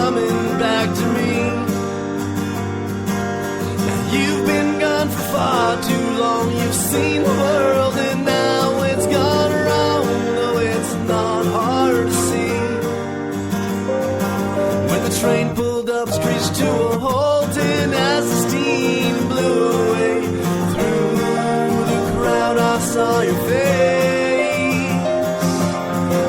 coming back to me. Now you've been gone for far too long. You've seen the world and now it's gone wrong. Though it's not hard to see. When the train pulled up, screeched to a halt, and as the steam blew away through the crowd, I saw your face.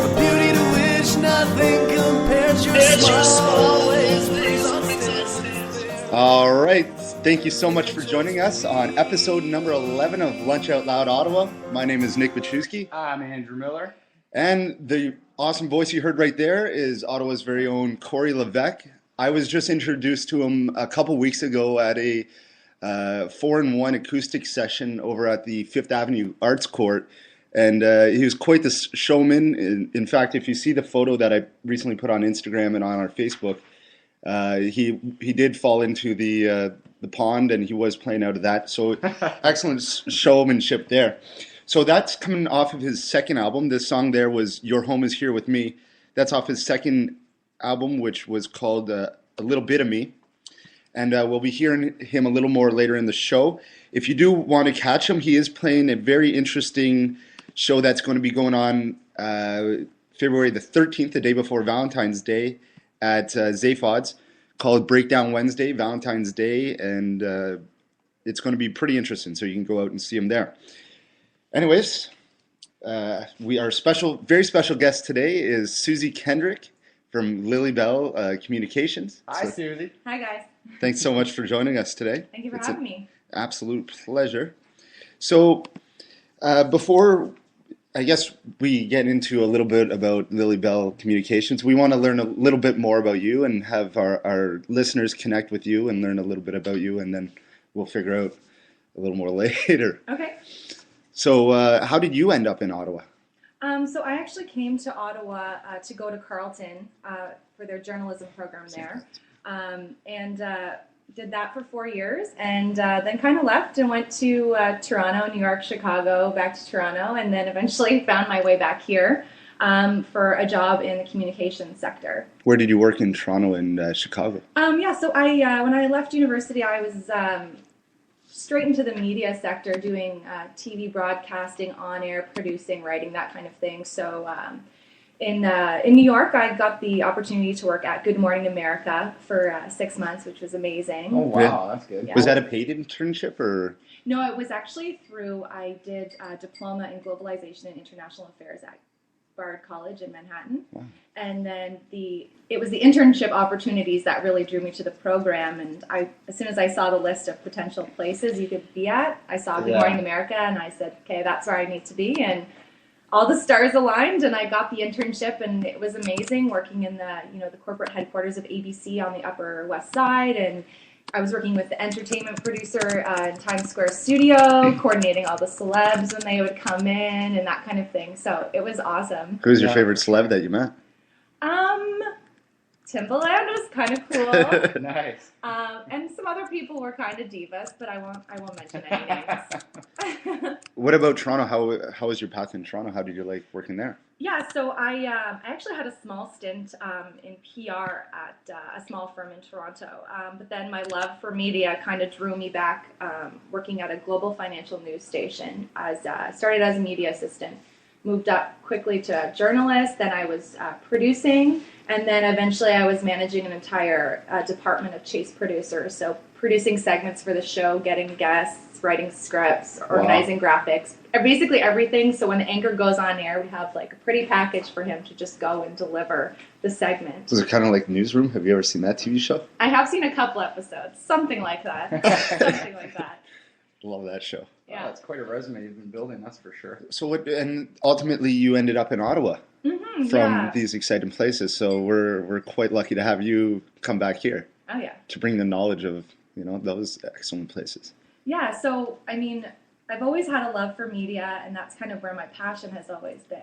A beauty to which nothing compares. Your smile always brings on sense. All right. Thank you so much for joining us on episode number 11 of Lunch Out Loud Ottawa. My name is Nick Wachowski. I'm Andrew Miller. And the awesome voice you heard right there is Ottawa's very own Cory Levesque. I was just introduced to him a couple weeks ago at a 4-in-1 acoustic session over at the Fifth Avenue Arts Court. And he was quite the showman. In fact, if you see the photo that I recently put on Instagram and on our Facebook, he did fall into the pond, and he was playing out of that. So excellent showmanship there. So that's coming off of his second album. This song there was Your Home Is Here With Me. That's off his second album, which was called A Little Bit of Me. And we'll be hearing him a little more later in the show. If you do want to catch him, he is playing a very interesting show that's going to be going on February the 13th, the day before Valentine's Day, at Zaphod's, called Breakdown Wednesday, Valentine's Day, and it's going to be pretty interesting, so you can go out and see him there. Anyways, our very special guest today is Susie Kendrick from LilyBelle Communications. Hi, Susie. Hi, guys. Thanks so much for joining us today. Thank you for having me. Absolute pleasure. So, before I guess we get into a little bit about LilyBelle Communications, we want to learn a little bit more about you and have our listeners connect with you and learn a little bit about you, and then we'll figure out a little more later. Okay. So how did you end up in Ottawa? So I actually came to Ottawa to go to Carleton for their journalism program there, and did that for 4 years, and then kind of left and went to Toronto, New York, Chicago, back to Toronto, and then eventually found my way back here for a job in the communications sector. Where did you work in Toronto and Chicago? So I when I left university, I was straight into the media sector, doing TV broadcasting, on-air, producing, writing, that kind of thing. So in New York, I got the opportunity to work at Good Morning America for 6 months, which was amazing. Oh, wow, that's good. Yeah. Was that a paid internship or? No, it was actually I did a diploma in globalization and international affairs at Bard College in Manhattan. Wow. And then it was the internship opportunities that really drew me to the program. And as soon as I saw the list of potential places you could be at, I saw Good Morning America, and I said, okay, that's where I need to be. And all the stars aligned, and I got the internship, and it was amazing working in the corporate headquarters of ABC on the Upper West Side, and I was working with the entertainment producer in Times Square studio, coordinating all the celebs when they would come in and that kind of thing. So it was awesome. Who's your favorite celeb that you met? Timbaland was kind of cool. Nice. And some other people were kind of divas, but I won't mention any names. What about Toronto? How was your path in Toronto? How did you like working there? Yeah, so I actually had a small stint in PR at a small firm in Toronto, but then my love for media kind of drew me back working at a global financial news station. Started as a media assistant, moved up quickly to a journalist, then I was producing, and then eventually I was managing an entire department of chase producers, so producing segments for the show, getting guests, writing scripts, organizing graphics, basically everything. So when the anchor goes on air, we have like a pretty package for him to just go and deliver the segment. Was it kind of like Newsroom? Have you ever seen that TV show? I have seen a couple episodes, something like that. Something like that. Love that show. Yeah, wow, that's quite a resume you've been building, that's for sure. So and ultimately you ended up in Ottawa from these exciting places. So we're quite lucky to have you come back here. Oh yeah. To bring the knowledge of those excellent places. Yeah, so I mean, I've always had a love for media, and that's kind of where my passion has always been.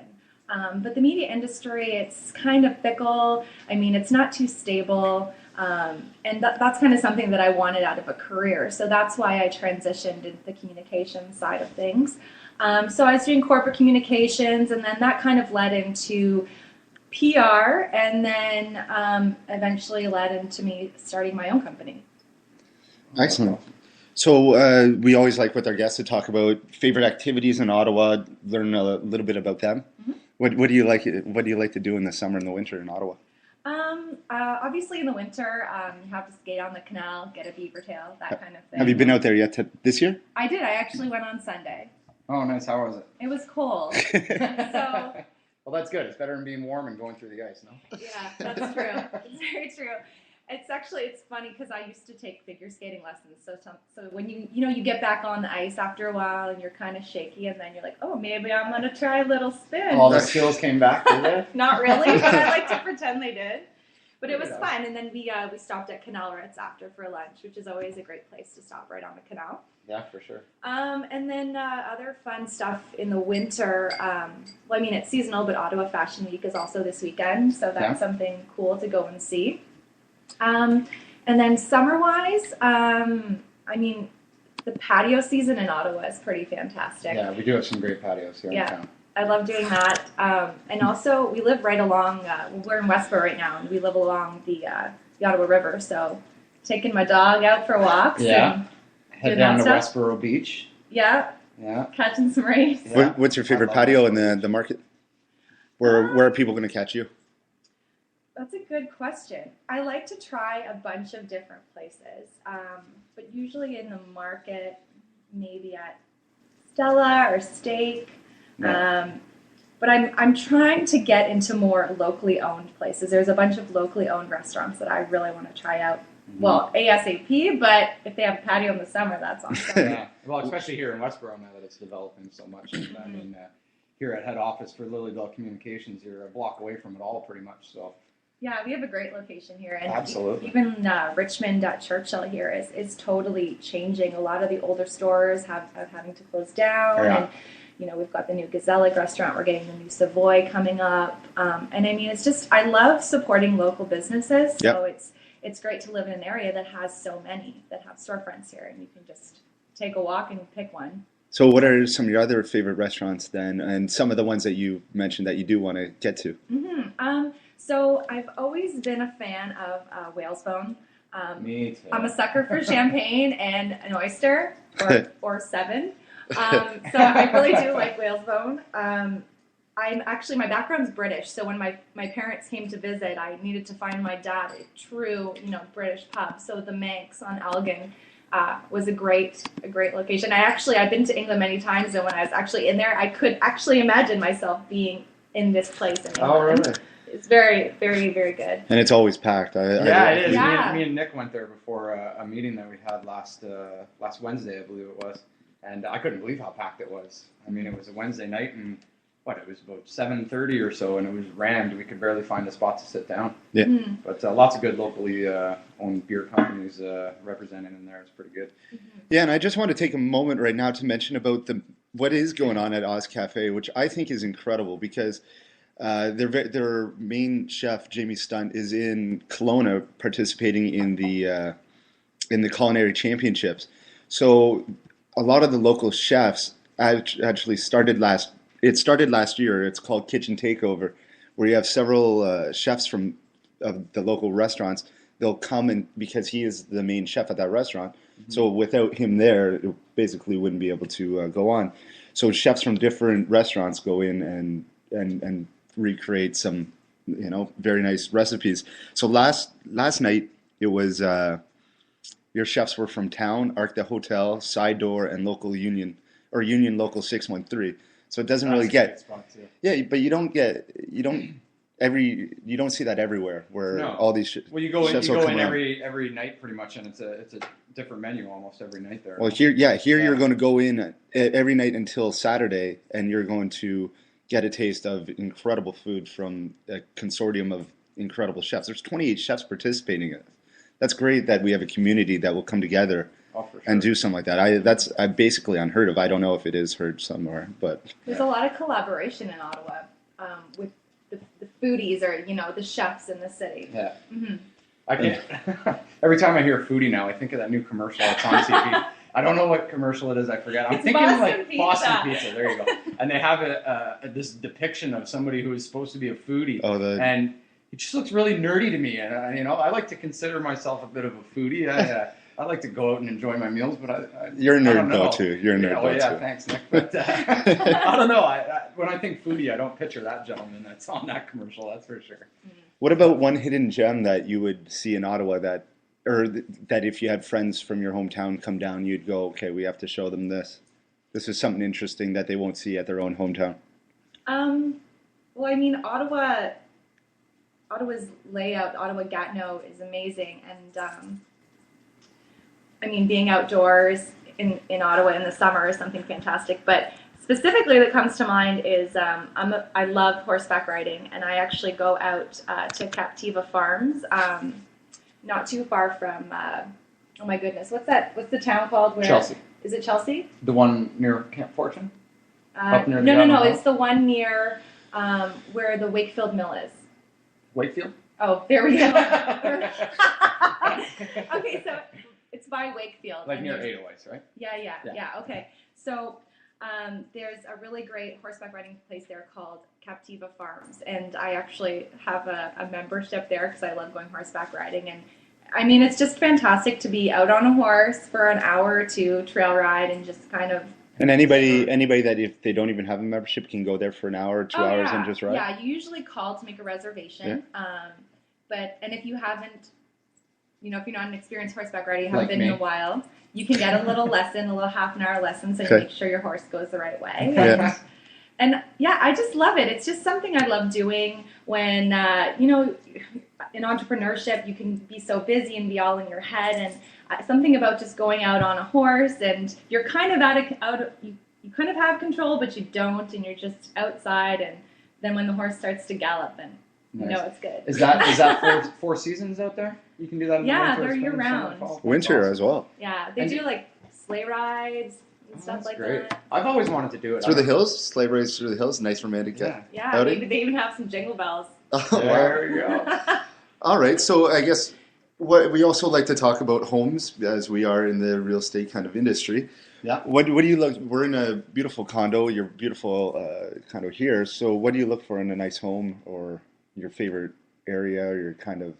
But the media industry, it's kind of fickle. I mean, it's not too stable. And that's kind of something that I wanted out of a career. So that's why I transitioned into the communications side of things. So I was doing corporate communications, and then that kind of led into PR, and then eventually led into me starting my own company. Excellent. So we always like with our guests to talk about favorite activities in Ottawa, learn a little bit about them. Mm-hmm. What do you like? What do you like to do in the summer and the winter in Ottawa? Obviously in the winter, you have to skate on the canal, get a beaver tail, that kind of thing. Have you been out there yet this year? I did. I actually went on Sunday. Oh, nice. How was it? It was cold. So Well, that's good. It's better than being warm and going through the ice, no? yeah, that's true. It's very true. It's funny because I used to take figure skating lessons. So when you get back on the ice after a while and you're kind of shaky, and then you're like, oh, maybe I'm gonna try a little spin. All the skills came back, did they? Not really, but I like to pretend they did. But it was fun, and then we stopped at Canal Ritz after for lunch, which is always a great place to stop right on the canal. Yeah, for sure. And then other fun stuff in the winter. Well, I mean, it's seasonal, but Ottawa Fashion Week is also this weekend, so that's something cool to go and see. And then summer-wise, I mean, the patio season in Ottawa is pretty fantastic. Yeah, we do have some great patios here in town. I love doing that. And also, we live right along, we're in Westboro right now, and we live along the Ottawa River, so taking my dog out for walks. Yeah. And Head down to Westboro Beach. Yeah. Yeah. Catching some rays. Yeah. What's your favorite patio in the market? Where are people going to catch you? That's a good question. I like to try a bunch of different places, but usually in the market, maybe at Stella or Steak. Yeah. But I'm trying to get into more locally owned places. There's a bunch of locally owned restaurants that I really want to try out. Mm-hmm. Well, ASAP, but if they have a patio in the summer, that's awesome. Yeah. Well, especially here in Westboro now that it's developing so much. I mean, here at head office for LilyBelle Communications, you're a block away from it all pretty much. So. Yeah, we have a great location here, and absolutely. Even Richmond at Churchill here is totally changing. A lot of the older stores are having to close down, and we've got the new Gezellig restaurant. We're getting the new Savoy coming up, and I mean, it's just I love supporting local businesses. So it's great to live in an area that has so many that have storefronts here, and you can just take a walk and pick one. So what are some of your other favorite restaurants then, and some of the ones that you mentioned that you do want to get to? Mm-hmm. So I've always been a fan of Whale's Bone. Me too. I'm a sucker for champagne and an oyster or seven. So I really do like Whale's Bone. My background's British, so when my parents came to visit, I needed to find my dad a true, British pub. So the Manx on Elgin was a great location. I've been to England many times, and when I was actually in there, I could actually imagine myself being in this place in England. Oh, really? It's very, very, very good. And it's always packed. It is. Yeah. Me and Nick went there before a meeting that we had last Wednesday, I believe it was. And I couldn't believe how packed it was. I mean, it was a Wednesday night, and it was about 7:30 or so, and it was rammed. We could barely find a spot to sit down. Yeah. Mm-hmm. But lots of good locally owned beer companies represented in there. It's pretty good. Mm-hmm. Yeah, and I just want to take a moment right now to mention about what is going on at Oz Cafe, which I think is incredible because their main chef, Jamie Stunt, is in Kelowna participating in the culinary championships. So a lot of the local chefs actually started last year. It's called Kitchen Takeover, where you have several chefs from the local restaurants. They'll come in because he is the main chef at that restaurant. Mm-hmm. So without him there, it basically wouldn't be able to go on. So chefs from different restaurants go in and recreate some, very nice recipes. So last night it was your chefs were from town, Arc the Hotel, Side Door, and Local Union Local 613. So it doesn't really get but you don't see that everywhere where all these chefs you go in around. every night pretty much, and it's a different menu almost every night there. Well, here you're going to go in every night until Saturday, and you're going to get a taste of incredible food from a consortium of incredible chefs. There's 28 chefs participating in it. That's great that we have a community that will come together and do something like that. That's basically unheard of. I don't know if it is heard somewhere, but there's a lot of collaboration in Ottawa with the foodies or the chefs in the city. Yeah. Mm-hmm. I can't. Every time I hear foodie now, I think of that new commercial that's on TV. I don't know what commercial it is. I forget. I'm It's thinking Boston like Pizza. Boston Pizza. There you go. And they have this depiction of somebody who is supposed to be a foodie, and it just looks really nerdy to me. And I like to consider myself a bit of a foodie. I like to go out and enjoy my meals, but you're a I don't nerd know. though too. You're a nerd though too. Thanks, Nick. But I don't know. When I think foodie, I don't picture that gentleman that's on that commercial. That's for sure. What about one hidden gem that you would see in Ottawa that if you had friends from your hometown come down, you'd go, okay, we have to show them this. This is something interesting that they won't see at their own hometown. Well, I mean, Ottawa's layout, Ottawa-Gatineau is amazing, and I mean, being outdoors in Ottawa in the summer is something fantastic. But specifically that comes to mind is I love horseback riding, and I actually go out to Captiva Farms, not too far from, oh my goodness, what's the town called? Chelsea. Is it Chelsea? The one near Camp Fortune? Up near No, it's the one near where the Wakefield Mill is. Wakefield? Oh, there we go. Okay, so it's by Wakefield. Like near Edelweiss, right? Yeah. Okay. So there's a really great horseback riding place there called Captiva Farms, and I actually have a membership there because I love going horseback riding. And I mean, it's just fantastic to be out on a horse for an hour or two, trail ride, and just kind of. And anybody that if they don't even have a membership can go there for an hour or 2 hours and just ride? Yeah, you usually call to make a reservation. Yeah. And if you haven't, if you're not an experienced horseback rider, you haven't been in a while, you can get a little lesson, a little half an hour lesson, so you make sure your horse goes the right way. Yeah. And I just love it. It's just something I love doing when, in entrepreneurship, you can be so busy and be all in your head, and something about just going out on a horse, and you're kind of you kind of have control, but you don't, and you're just outside, and then when the horse starts to gallop, then you know it's good. Is that four seasons out there? You can do that in the winter, they're spring, year round. summer, fall. Winter as well. Yeah, they do like sleigh rides and stuff like that. I've always wanted to do it. Through the hills? Sleigh rides through the hills? Nice romantic Yeah, they even have some jingle bells. Oh, there you go. All right, so I guess we also like to talk about homes as we are in the real estate kind of industry. Yeah. What do you look? We're in a beautiful condo. You're beautiful condo here. So what do you look for in a nice home, or your favorite area, or your kind of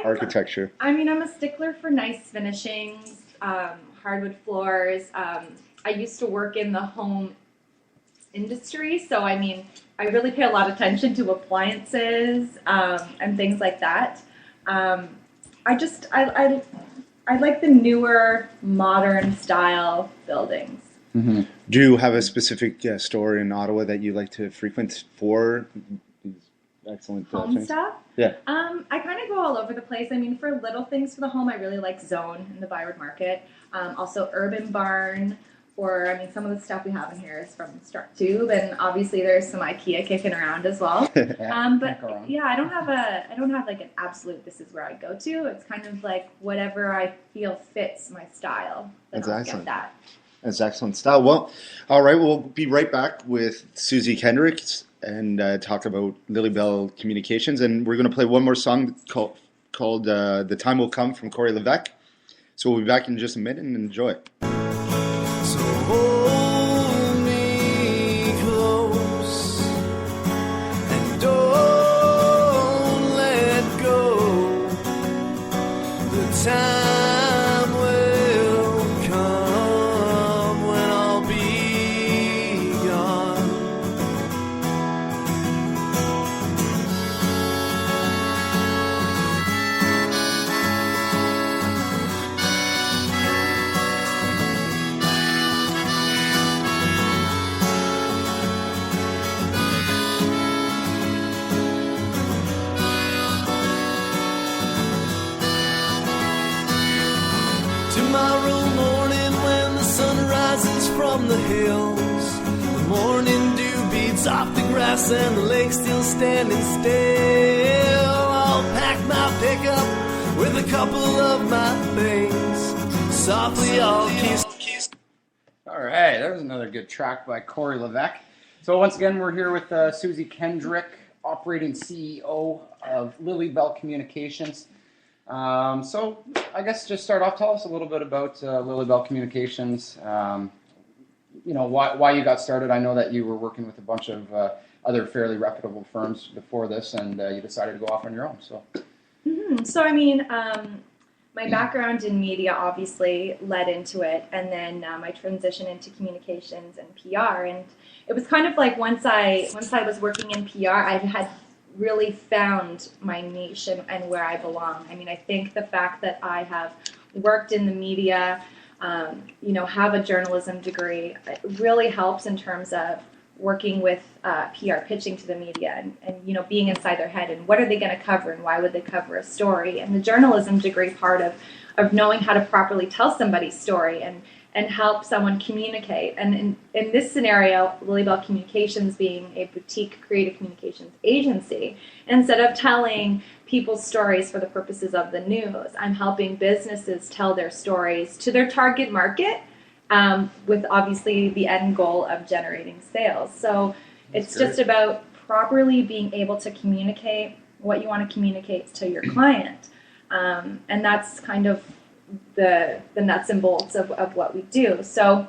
architecture? I mean, I'm a stickler for nice finishings, hardwood floors. I used to work in the home industry, so I mean, I really pay a lot of attention to appliances and things like that. I like the newer, modern style buildings. Mm-hmm. Do you have a specific store in Ottawa that you like to frequent for these excellent home stuff? Yeah. I kind of go all over the place. I mean, for little things for the home, I really like Zone in the Byward Market. Also Urban Barn. Or, I mean, some of the stuff we have in here is from Struck Tube, and obviously there's some IKEA kicking around as well. But yeah, I don't have like an absolute. This is where I go to. It's kind of like whatever I feel fits my style. That's excellent. Get that. That's excellent style. Well, all right, we'll be right back with Susie Kendrick and talk about LilyBelle Communications, and we're going to play one more song called "The Time Will Come" from Cory Levesque. So we'll be back in just a minute and enjoy it. So hold me close and don't let go. The time will come when I'll be gone. Tomorrow morning when the sun rises from the hills, the morning dew beats off the grass and the lake still standing still. I'll pack my pickup with a couple of my things. Softly I'll kiss. All right, there's another good track by Cory Levesque. So once again, we're here with Susie Kendrick, operating CEO of LilyBelle Communications. So I guess just start off, tell us a little bit about LilyBelle Communications. Why you got started. I know that you were working with a bunch of other fairly reputable firms before this, and you decided to go off on your own. So, So my background in media obviously led into it, and then my transition into communications and PR. And it was kind of like once I was working in PR, I had really found my niche and where I belong. I mean, I think the fact that I have worked in the media, have a journalism degree, it really helps in terms of working with PR, pitching to the media, and being inside their head and what are they going to cover and why would they cover a story. And the journalism degree part of knowing how to properly tell somebody's story and help someone communicate. And in this scenario, LilyBelle Communications being a boutique creative communications agency, instead of telling people's stories for the purposes of the news, I'm helping businesses tell their stories to their target market, with obviously the end goal of generating sales. So it's just about properly being able to communicate what you want to communicate to your client. And that's kind of the nuts and bolts of what we do. So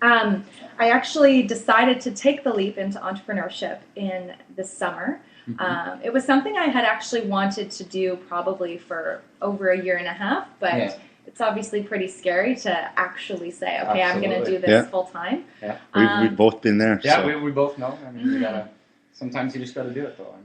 I actually decided to take the leap into entrepreneurship in the summer. Mm-hmm. It was something I had actually wanted to do probably for over a year and a half, but it's obviously pretty scary to actually say, okay, I'm going to do this full time. Yeah, we've both been there. Yeah, so. we both know. I mean, sometimes you just got to do it, though. I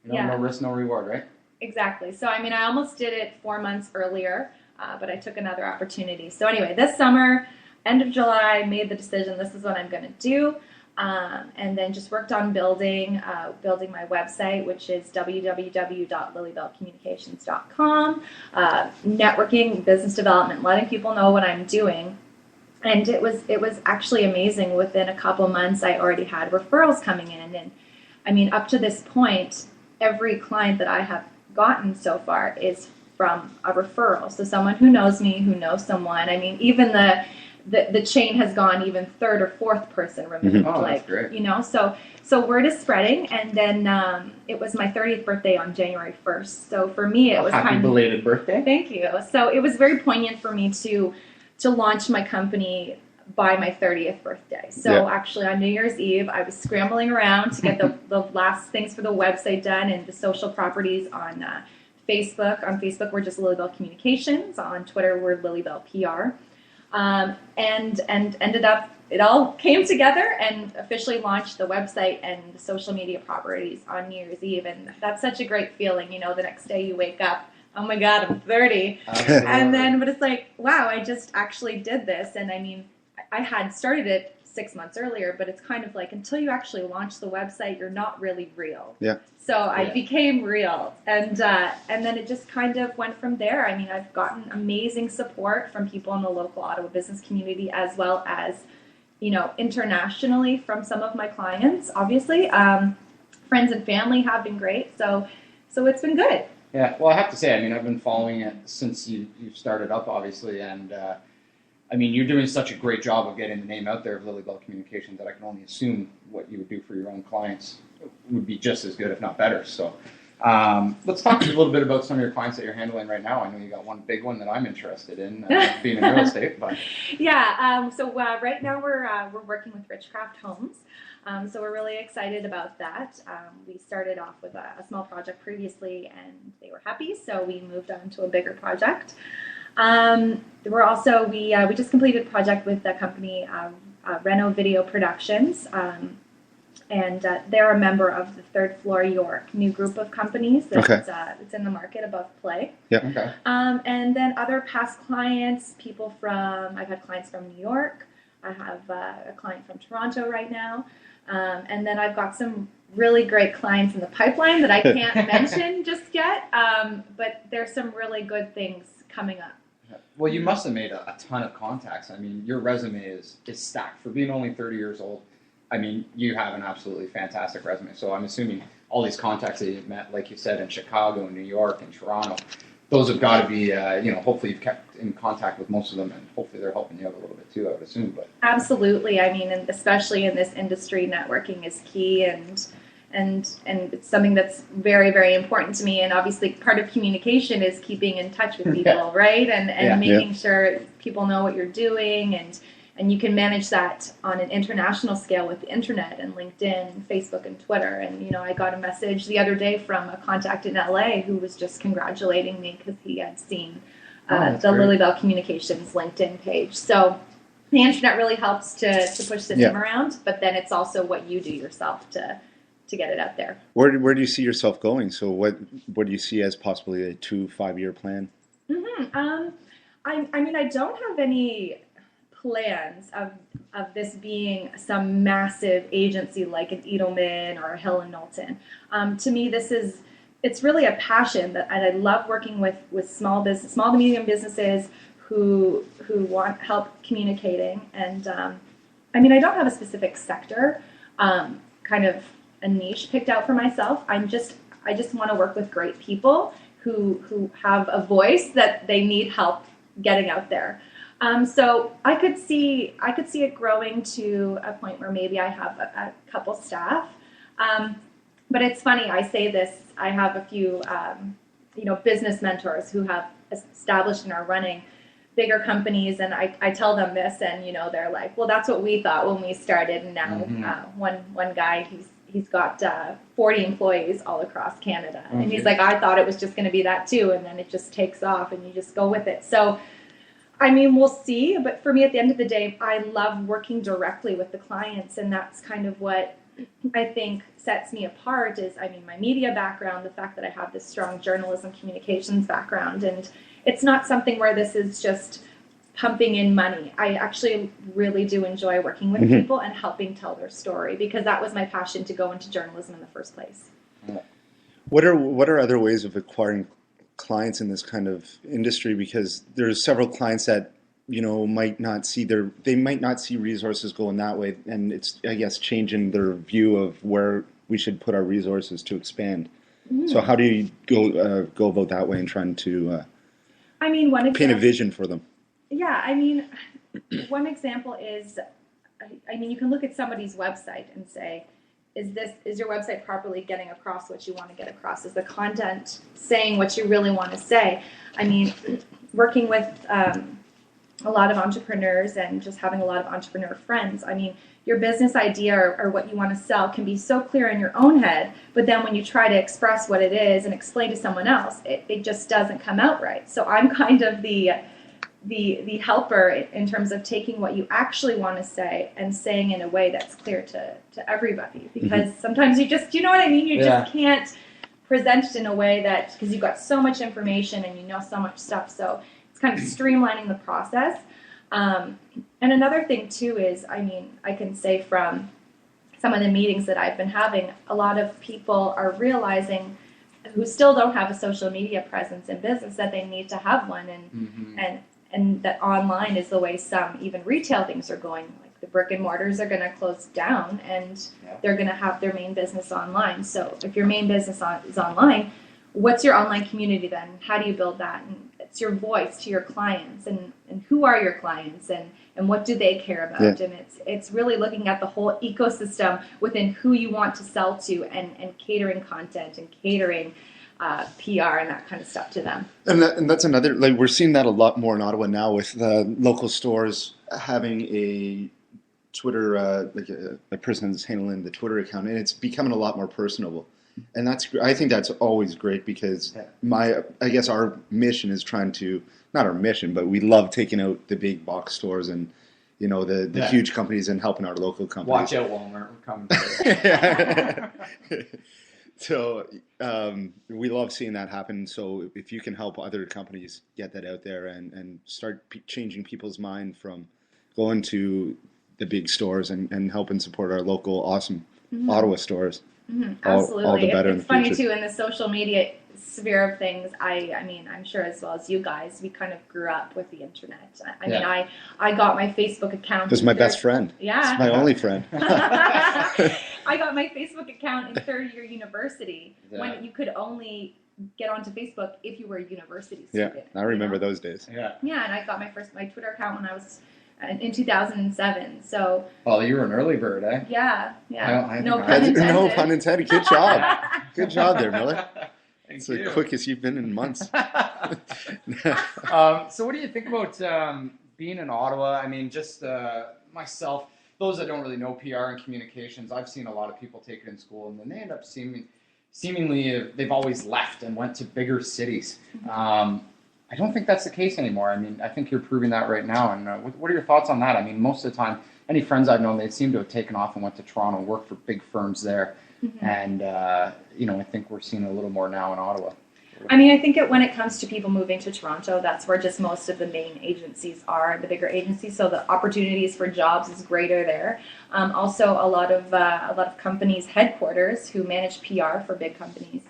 mean, no risk, no reward, right? Exactly. So, I mean, I almost did it 4 months earlier, but I took another opportunity. So anyway, this summer, end of July, I made the decision, this is what I'm going to do. And then just worked on building my website, which is www.lilybellecommunications.com, networking, business development, letting people know what I'm doing. And it was actually amazing. Within a couple months, I already had referrals coming in. And I mean, up to this point, every client that I have gotten so far is from a referral. So someone who knows me, who knows someone. I mean, even the chain has gone even third or fourth person removed. Oh, that's great. So word is spreading, and then it was my 30th birthday on January 1st. So for me, it was happy belated birthday. Thank you. So it was very poignant for me to launch my company by my 30th birthday. So actually on New Year's Eve, I was scrambling around to get the last things for the website done and the social properties on Facebook. On Facebook, we're just LilyBelle Communications. On Twitter, we're LilyBelle PR. And ended up, it all came together and officially launched the website and the social media properties on New Year's Eve. And that's such a great feeling, the next day you wake up, oh my God, I'm 30. But it's like, wow, I just actually did this. And I mean, I had started it 6 months earlier, but it's kind of like, until you actually launch the website, you're not really real. Yeah. So I became real, and then it just kind of went from there. I mean, I've gotten amazing support from people in the local Ottawa business community, as well as, internationally from some of my clients. Obviously, friends and family have been great. So it's been good. Yeah. Well, I have to say, I mean, I've been following it since you've started up, obviously, and I mean, you're doing such a great job of getting the name out there of LilyBelle Communications that I can only assume what you would do for your own clients would be just as good, if not better. So let's talk a little bit about some of your clients that you're handling right now. I know you got one big one that I'm interested in, being in real estate. But So right now we're working with Richcraft Homes. So we're really excited about that. We started off with a small project previously, and they were happy, so we moved on to a bigger project. We're also we just completed a project with the company Reno Video Productions. And they're a member of the Third Floor York, new group of companies that's in the market above Play. Yeah. Okay. And then other past clients, I've had clients from New York. I have a client from Toronto right now. And then I've got some really great clients in the pipeline that I can't mention just yet. But there's some really good things coming up. Well, you must have made a ton of contacts. I mean, your resume is stacked. For being only 30 years old, I mean, you have an absolutely fantastic resume. So I'm assuming all these contacts that you've met, like you said, in Chicago, New York, and Toronto, those have got to be, hopefully you've kept in contact with most of them, and hopefully they're helping you out a little bit too, I would assume. But absolutely. I mean, and especially in this industry, networking is key, and and it's something that's very, very important to me. And obviously part of communication is keeping in touch with people, right? And making sure people know what you're doing, and you can manage that on an international scale with the internet and LinkedIn and Facebook and Twitter. And, I got a message the other day from a contact in LA who was just congratulating me because he had seen the LilyBelle Communications LinkedIn page. So the internet really helps to push the name around, but then it's also what you do yourself to get it out there. Where do you see yourself going? So what do you see as possibly a 2-5 year plan? I don't have any plans of this being some massive agency like an Edelman or a Hill and Knowlton. To me, it's really a passion and I love working with small to medium businesses who want help communicating. And I don't have a specific sector, kind of a niche picked out for myself. I just want to work with great people who have a voice that they need help getting out there. So I could see it growing to a point where maybe I have a couple staff. But it's funny, I say this, I have a few, business mentors who have established and are running bigger companies, and I tell them this, and they're like, well, that's what we thought when we started, and now one guy, he's got 40 employees all across Canada, and he's like, I thought it was just going to be that too, and then it just takes off, and you just go with it. So we'll see, but for me, at the end of the day, I love working directly with the clients, and that's kind of what I think sets me apart is, my media background, the fact that I have this strong journalism communications background, and it's not something where this is just pumping in money. I actually really do enjoy working with people and helping tell their story, because that was my passion to go into journalism in the first place. What are other ways of acquiring clients in this kind of industry? Because there's several clients that might not see resources going that way, and it's, I guess, changing their view of where we should put our resources to expand. So how do you go about that way and trying to paint a vision for them? Yeah, one example is, you can look at somebody's website and say, is your website properly getting across what you want to get across? Is the content saying what you really want to say? Working with a lot of entrepreneurs and just having a lot of entrepreneur friends, your business idea or what you want to sell can be so clear in your own head, but then when you try to express what it is and explain to someone else, it just doesn't come out right. So I'm kind of the helper in terms of taking what you actually want to say and saying in a way that's clear to everybody, because sometimes you just, you just can't present it in a way that, because you've got so much information and so much stuff, so it's kind of streamlining the process. And another thing too is, I can say from some of the meetings that I've been having, a lot of people are realizing who still don't have a social media presence in business that they need to have one, and that online is the way some even retail things are going. Like the brick and mortars are going to close down, and they're going to have their main business online. So if your main business is online, what's your online community then? How do you build that? And it's your voice to your clients, and who are your clients, and what do they care about? And it's really looking at the whole ecosystem within who you want to sell to, and catering content and catering PR and that kind of stuff to them. And that's another, we're seeing that a lot more in Ottawa now with local stores having a Twitter, a person that's handling the Twitter account, and it's becoming a lot more personable. And I think that's always great, because I guess our mission is trying to, not our mission, but we love taking out the big box stores and, the huge companies and helping our local companies. Watch out, Walmart. We're coming. So we love seeing that happen. So if you can help other companies get that out there and start changing people's mind from going to the big stores and helping support our local awesome Ottawa stores. Absolutely. All the better it's in the funny future. too, in the social media sphere of things, I'm sure as well as you guys, we kind of grew up with the internet. I got my Facebook account. This is my best friend. Yeah. It's my only friend. I got my Facebook account in third year university when you could only get onto Facebook if you were a university student. Yeah, I remember those days. Yeah. Yeah, and I got my Twitter account when I was in 2007. So Well, you were an early bird, eh? yeah. I No think pun intended. No pun intended. Good job. Good job there, Miller. Thank It's you. the quickest you've been in months. So what do you think about being in Ottawa? I mean, just myself, those that don't really know PR and communications, I've seen a lot of people take it in school, and then they end up seemingly they've always left and went to bigger cities. I don't think that's the case anymore. I mean, I think you're proving that right now. And what are your thoughts on that? I mean, most of the time, any friends I've known, they seem to have taken off and went to Toronto and worked for big firms there. And, I think we're seeing a little more now in Ottawa. I mean, I think when it comes to people moving to Toronto, that's where just most of the main agencies are, the bigger agencies. So the opportunities for jobs is greater there. Also, a lot of companies' headquarters who manage PR for big companies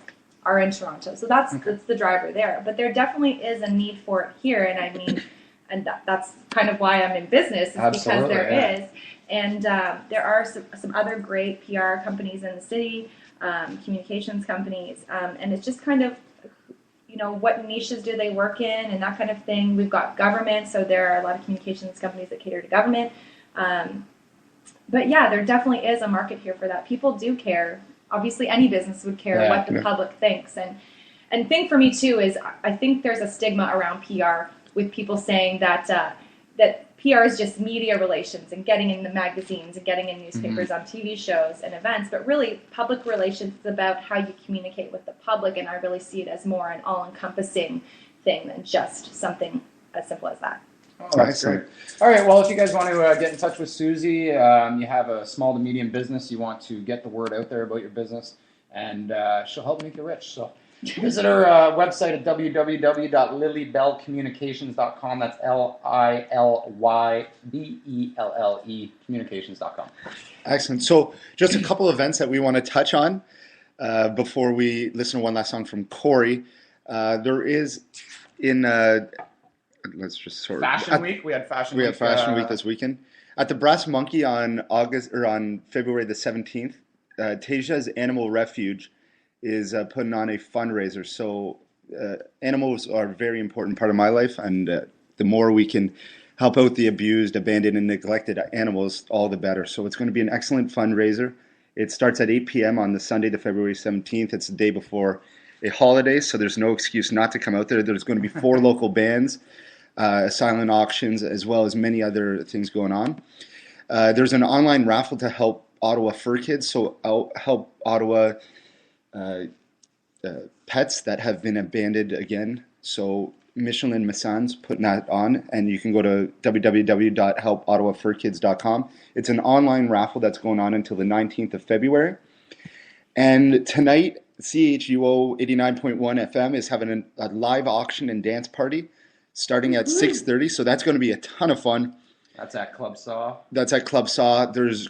are in Toronto. So that's the driver there. But there definitely is a need for it here, and I mean, and that's kind of why I'm in business, is because there is. And there are some other great PR companies in the city, communications companies, and it's just kind of, what niches do they work in and that kind of thing. We've got government, so there are a lot of communications companies that cater to government. But yeah, there definitely is a market here for that. People do care. Obviously, any business would care what the public thinks. And thing for me too is I think there's a stigma around PR with people saying that that PR is just media relations and getting in the magazines and getting in newspapers on TV shows and events. But really, public relations is about how you communicate with the public, and I really see it as more an all-encompassing thing than just something as simple as that. Oh, that's great. All right, well, if you guys want to get in touch with Susie, you have a small to medium business, you want to get the word out there about your business, and she'll help make you rich. So visit her website at www.lilybellecommunications.com. That's LILYBELLE communications.com. Excellent. So just a couple events that we want to touch on before we listen to one last song from Cory. There is in... let's just sort of Fashion Week. We had Fashion Week. We have Fashion Week this weekend at the Brass Monkey on February the 17th. Tasia's Animal Refuge is putting on a fundraiser. So animals are a very important part of my life, and the more we can help out the abused, abandoned, and neglected animals, all the better. So it's going to be an excellent fundraiser. It starts at 8 p.m. on the Sunday, the February 17th. It's the day before a holiday, so there's no excuse not to come out there. There's going to be 4 local bands, silent auctions, as well as many other things going on. There's an online raffle to help Ottawa Fur Kids, so help Ottawa pets that have been abandoned again. So Michelin Massan's putting that on, and you can go to www.helpottawafurkids.com. It's an online raffle that's going on until the 19th of February. And tonight, CHUO 89.1 FM is having a live auction and dance party starting at 6:30. So that's going to be a ton of fun. That's at Club Saw. There's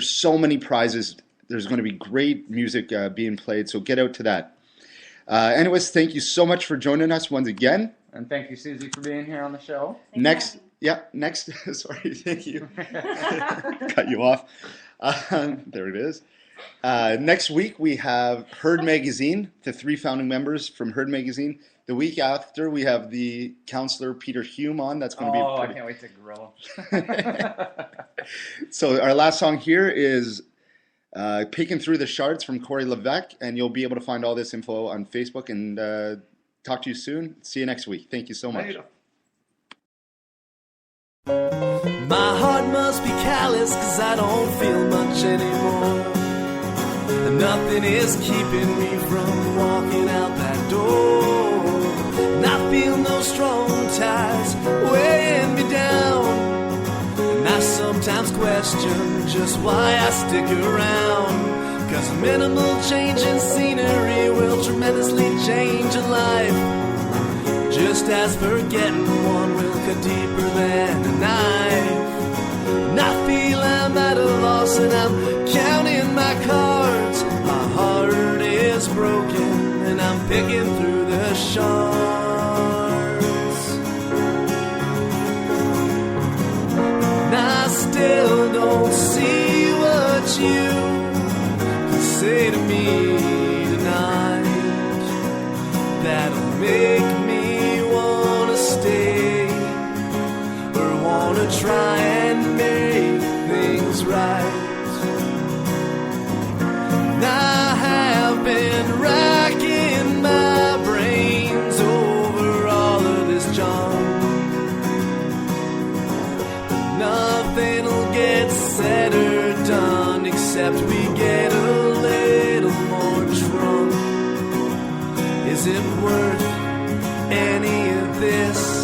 so many prizes. There's going to be great music being played. So get out to that. Anyways, thank you so much for joining us once again. And thank you, Susie, for being here on the show. Next, sorry, thank you. Cut you off. There it is. Next week, we have Herd Magazine, the 3 founding members from Herd Magazine. The week after, we have the counselor Peter Hume on. That's going to be I can't wait to grill him. So our last song here is Peeking Through the Shards from Cory Levesque, and you'll be able to find all this info on Facebook, and talk to you soon. See you next week. Thank you so much. My heart must be callous 'cause I don't feel much anymore. And nothing is keeping me from walking out that door. And I feel no strong ties weighing me down. And I sometimes question just why I stick around. 'Cause a minimal change in scenery will tremendously change a life. Just as forgetting one will cut deeper than a knife. And I feel I'm at a loss and I'm counting my cards. My heart is broken and I'm picking through the shards. And I still don't see what you can say to me tonight that'll make me wanna stay or wanna Is it worth any of this?